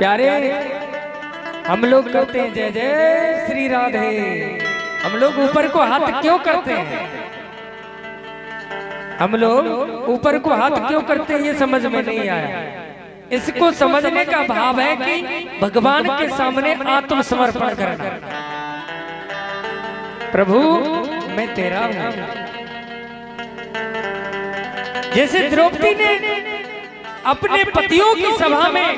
प्यारे हम लोग करते हैं जय जय श्री राधे। हम लोग ऊपर को हाथ क्यों करते हैं? हम लोग ऊपर को हाथ क्यों करते हैं ये समझ में नहीं आया। इसको समझने का भाव है कि भगवान के सामने आत्मसमर्पण करना। प्रभु मैं तेरा हूं। जैसे द्रौपदी ने अपने पतियों की सभा में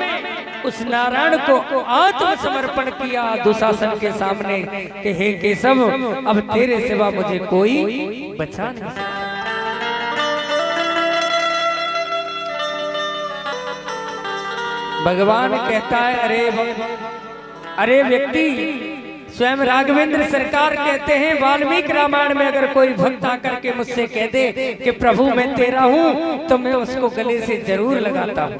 उस नारायण को आत्मसमर्पण किया दुशासन के सामने कि हे केशव अब तेरे सिवा मुझे कोई बचा नहीं सकता। भगवान कहता है अरे व्यक्ति, स्वयं राघवेंद्र सरकार कहते हैं वाल्मीकि रामायण में अगर कोई भक्त आकर के मुझसे कह दे कि प्रभु मैं तेरा हूं तो मैं उसको गले से जरूर लगाता हूं।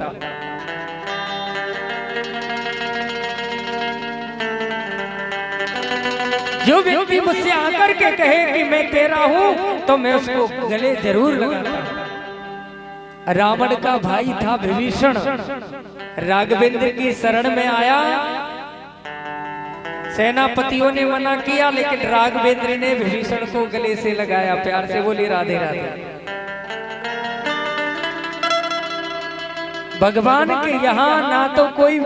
जो व्यक्ति मुझसे आकर के कहे कि मैं तेरा हूं तो मैं उसको गले जरूर लगाता हूं। रावण का भाई था विभीषण, राघवेंद्र की शरण में आया। सेनापतियों ने मना किया लेकिन राघवेंद्र ने विभीषण को गले से लगाया, प्यार से बोली राधे राधे। भगवान के यहाँ ना तो कोई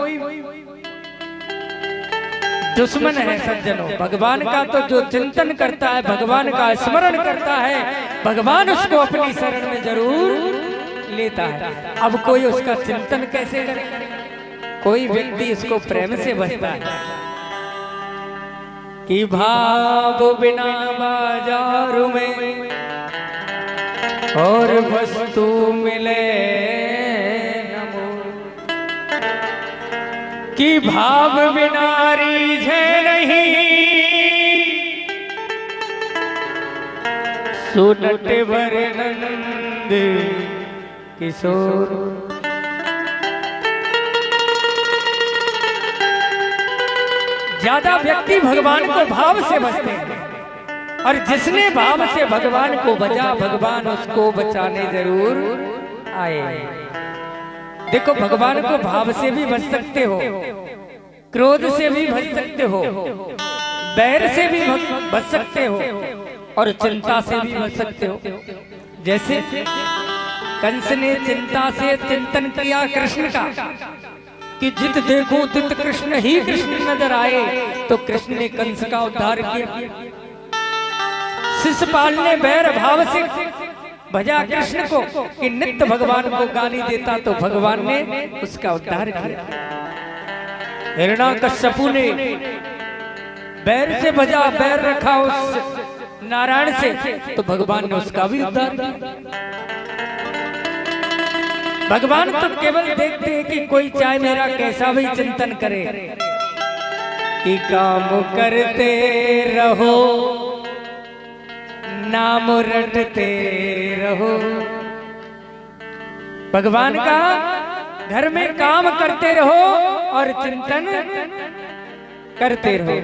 दुश्मन है सज्जनों। भगवान का तो जो चिंतन करता है, भगवान का स्मरण करता है, भगवान उसको अपनी शरण में जरूर लेता है। अब कोई उसका चिंतन कैसे करे? कोई व्यक्ति इसको प्रेम से बसता है कि भाव बिना बाजार में और वस्तु मिले नमो, कि भाव बिना रीझे नहीं सुनट वरनंद किशोर। ज्यादा व्यक्ति भगवान को भाव से बचते हैं और जिसने भाव से भगवान को बचा भगवान उसको बचाने जरूर आए। देखो भगवान को भाव से भी बच सकते हो, क्रोध से भी बच सकते हो, बैर से भी बच सकते हो और चिंता से भी बच सकते हो। जैसे कंस ने चिंता से चिंतन किया कृष्ण का कि जित देखो तित कृष्ण ही कृष्ण नजर आए, तो कृष्ण ने कंस का उद्धार किया। शिशुपाल ने बैर भाव से भजा कृष्ण को कि नित्य भगवान को गाली देता, तो भगवान ने उसका उद्धार किया। हिरण्याकश्यपु ने बैर से भजा, बैर रखा उस नारायण से, तो भगवान ने उसका भी उद्धार किया। भगवान तो केवल देखते हैं कि कोई चाहे मेरा कैसा भी चिंतन करे, कि काम करते रहो नाम रटते रहो। भगवान का घर में काम करते रहो और चिंतन करते रहो।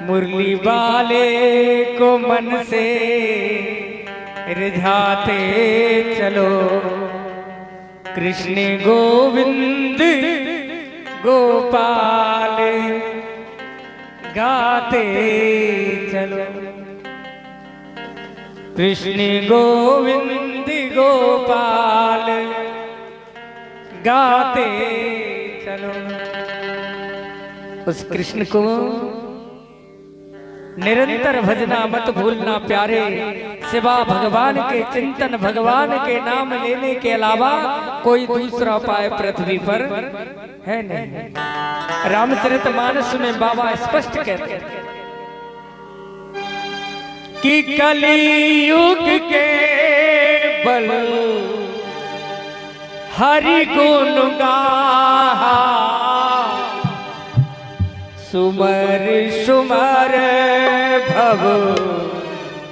मुरली वाले को मन से रिझाते चलो, कृष्ण गोविंद गोपाल गाते चलो, कृष्ण गोविंद गोपाल गाते चलो। उस कृष्ण को निरंतर भजना मत भूलना प्यारे। सिवा भगवान के चिंतन, भगवान के नाम लेने के अलावा कोई दूसरा उपाय पृथ्वी पर है नहीं। रामचरितमानस में बाबा स्पष्ट कहते हैं कि कलियुग के बल हरि गुण गाहा, सुमर सुमर भव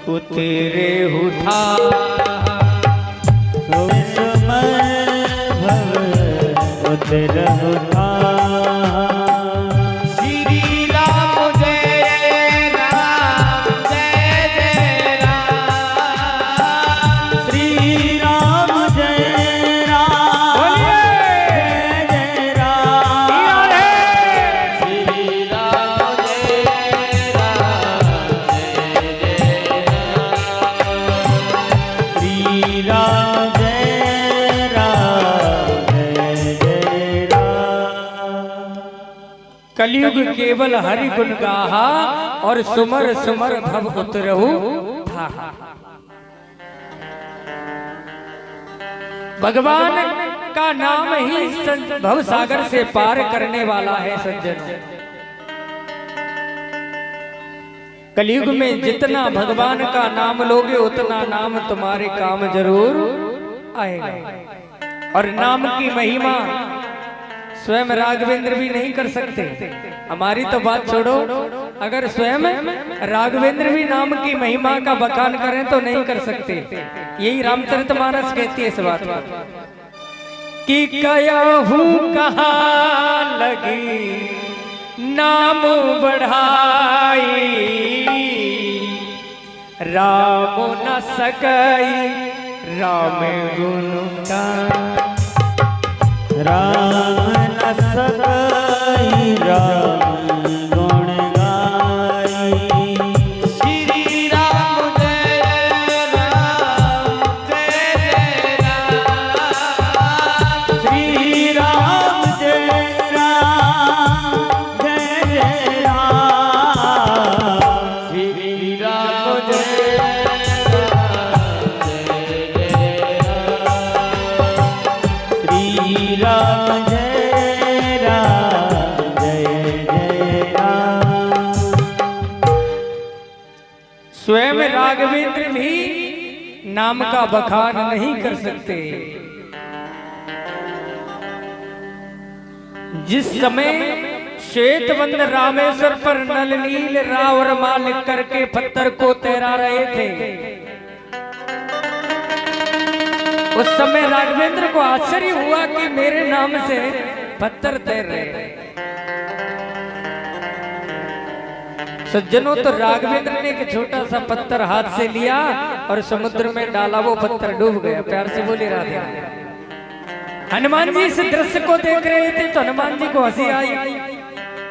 उतरे उठा, सुमर भव उतरे उठा। श्री राम जय राम जय जय राम, श्री राम जय राम जय जय राम। कलयुग केवल हरि गुण गाहा और सुमर सुमर भव उतरहु था। भगवान का नाम ही भव सागर से पार करने वाला है सज्जनों। कलयुग में जितना भगवान का नाम लोगे उतना नाम तुम्हारे काम जरूर आएगा। और नाम की महिमा स्वयं राघवेंद्र भी नहीं कर सकते। हमारी तो बात छोड़ो, अगर स्वयं राघवेंद्र भी नाम की महिमा का बखान करें तो नहीं कर सकते। यही रामचरितमानस कहती है इस बात कि कहूँ कहाँ लगी नाम बढ़ाई, राम न सकई राम गुण का। राम न सकई राम गुण गाई। श्री राम जय राम जय जय राम। श्री राम जय राम जय जय राम। श्री राम जय श्री राम जय राम जय जय राम। स्वयं राघवेंद्र भी नाम का बखान नहीं कर सकते। जिस समय श्वेतवंद रामेश्वर पर नल नील राव और माल लिख करके पत्थर को तैरा रहे थे, उस समय राघवेंद्र को आश्चर्य हुआ कि मेरे नाम से पत्थर तैर रहे हैं। सज्जनों, तो राघवेंद्र ने एक छोटा सा पत्थर हाथ से लिया और समुद्र में डाला, वो पत्थर डूब गया। प्यार से बोले राधे। हनुमान जी इस दृश्य को देख रहे थे तो हनुमान जी को हंसी आई।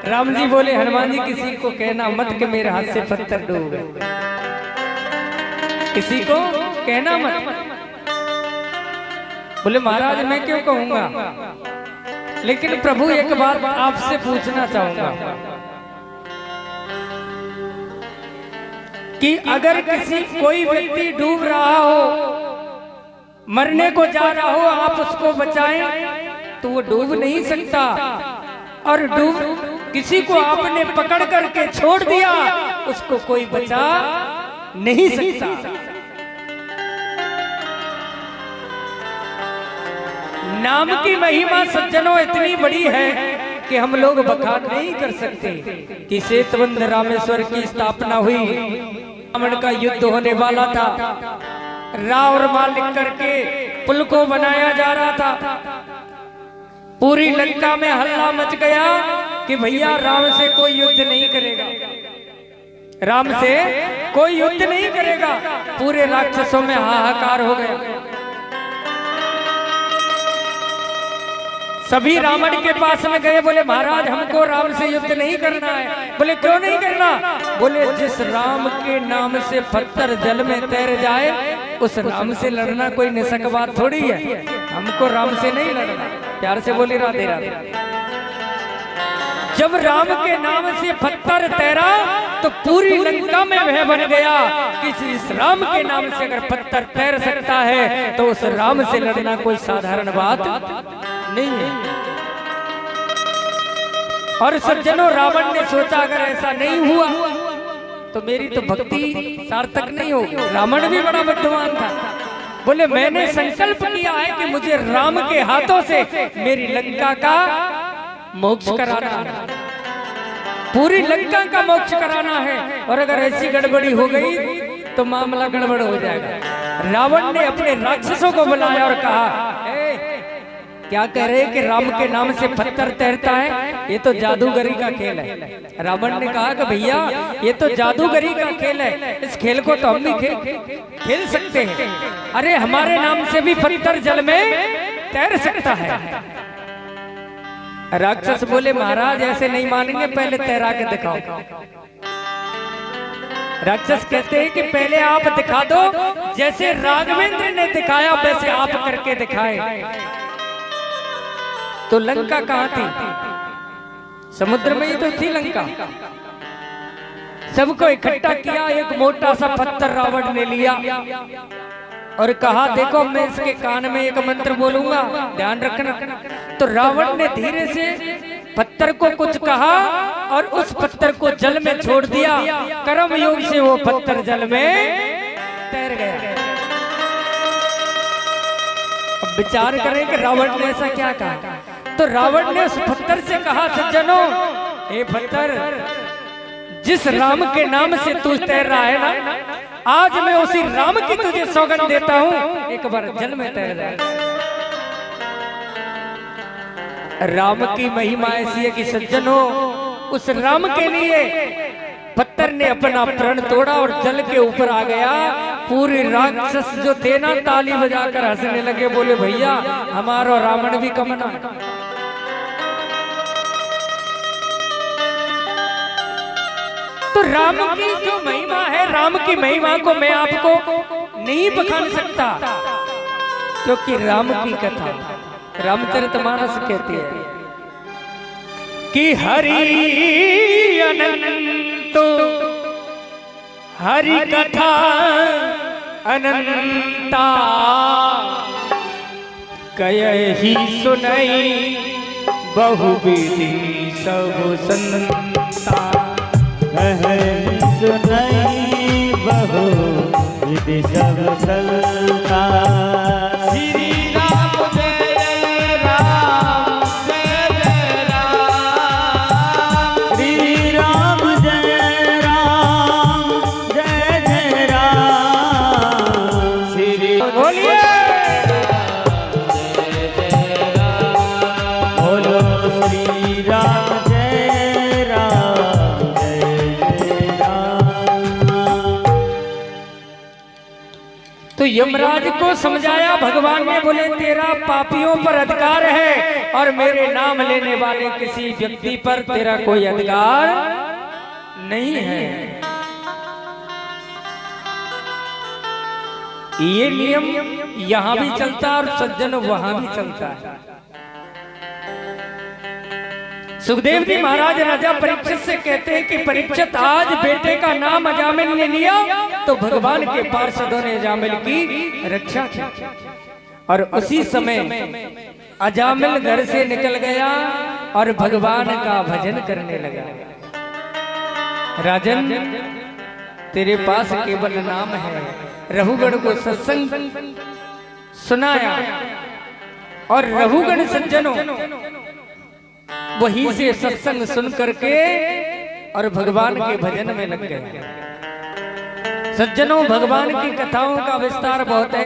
राम जी बोले, हनुमान जी किसी को कहना मत कि मेरे हाथ से पत्थर डूब गए, किसी को कहना मत। बोले महाराज मैं क्यों कहूंगा, लेकिन प्रभु एक बात आपसे पूछना चाहूंगा कि अगर किसी कोई व्यक्ति डूब रहा हो, मरने को जा रहा हो, आप उसको बचाएं तो वो डूब नहीं सकता। और डूब किसी को आपने पकड़ करके छोड़ दिया, उसको कोई बचा नहीं सकता। नाम की महिमा सज्जनों इतनी बड़ी है कि हम लोग बखान नहीं कर सकते। कि श्वेतवंद रामेश्वर की स्थापना हुई, रावण का युद्ध होने वाला था, राव और माल लिख करके पुल को बनाया जा रहा था। पूरी लंका में हल्ला मच गया कि भैया राम से कोई युद्ध नहीं करेगा, राम से कोई युद्ध नहीं करेगा। पूरे राक्षसों में हाहाकार हो गया। सभी रावण के पास में गए, बोले महाराज हमको राम से युद्ध नहीं करना है। बोले क्यों नहीं करना? बोले जिस राम के नाम से पत्थर जल में तैर जाए उस राम से लड़ना कोई निशक बात थोड़ी है, हमको राम से नहीं लड़ना। प्यार से बोले राधे राधे। जब राम के नाम से पत्थर तैरा तो पूरी लंका में भय बन गया कि इस राम के नाम से अगर पत्थर तैर सकता है तो उस राम से लड़ना कोई साधारण बात नहीं है। और सज्जनों, रावण ने सोचा अगर ऐसा नहीं हुआ तो मेरी तो भक्ति सार्थक नहीं होगी। रावण भी बड़ा बुद्धिमान था। बोले मैंने संकल्प किया है कि मुझे राम के हाथों से मेरी लंका का मोक्ष कराना है, पूरी लंका का मोक्ष कराना है। और अगर ऐसी गड़बड़ी हो गई तो मामला गड़बड़ हो जाएगा। रावण ने अपने राक्षसों को बुलाया और कहा, क्या कह रहे हैं कि राम के नाम से पत्थर तैरता है? ये तो जादूगरी का खेल है। रावण ने कहा कि भैया ये तो जादूगरी का खेल है, इस खेल को तो हम भी खेल सकते हैं। अरे हमारे नाम से भी पत्थर जल में तैर सकता है। राक्षस बोले महाराज ऐसे नहीं मानेंगे, पहले तैरा के दिखाओ। राक्षस कहते हैं कि पहले आप दिखा दो, जैसे राघवेंद्र ने दिखाया वैसे आप करके दिखाए। तो लंका कहाँ थी? समुद्र में ही तो थी लंका। सबको इकट्ठा किया, एक मोटा सा पत्थर रावण ने लिया और कहा देखो मैं इसके कान में एक मंत्र बोलूंगा, ध्यान रखना। तो रावण ने धीरे से पत्थर को कुछ कहा और उस पत्थर को जल में छोड़ दिया। कर्म योग से वो पत्थर जल में तैर गया। अब विचार करें कि रावण ने ऐसा क्या कहा। तो रावण ने उस पत्थर से कहा सज्जनों, हे पत्थर, जिस राम के नाम से तू तैर रहा है ना, आज मैं उसी राम की तुझे सौगंध देता हूं, एक बार जल में तैर जाए। राम की महिमा ऐसी है कि सज्जनों, उस राम के लिए पत्थर ने अपना प्रण तोड़ा और जल के ऊपर आ गया। पूरे राक्षस जो थे ना ताली बजाकर हंसने लगे, बोले भैया हमारा रावण भी कमना है। तो राम की जो महिमा है, राम की महिमा को मैं आपको नहीं बखान सकता, क्योंकि राम की कथा रामचरितमानस कहती है कि हरि अनंत हरि कथा अनंता, कयहि सुनई बहुविधि सब संता। सुनई बहु विधि सब संता। श्री राम जय राम जय जय राम। श्री राम जय राम जय जय राम। श्री बोलिए बोलो श्री राम जय राम जय राम। तो यमराज को समझाया भगवान ने, बोले तेरा पापियों पर अधिकार है और मेरे नाम लेने वाले किसी व्यक्ति पर तेरा कोई अधिकार नहीं है। ये नियम यहां भी चलता है और सज्जन वहां भी चलता है। सुखदेव जी महाराज राजा परीक्षित से कहते हैं कि परीक्षित, आज बेटे का नाम अजामिल ने लिया तो भगवान के पार्षदों ने अजामिल की रक्षा की। और उसी समय अजामिल घर से निकल गया और भगवान का भजन करने लगा। राजन, तेरे पास केवल नाम है। रघुगण को सत्संग सुनाया और रघुगण सज्जनों वहीं से सत्संग सुन करके और भगवान के भजन में लग गए। सज्जनों, भगवान की कथाओं का विस्तार बहुत है।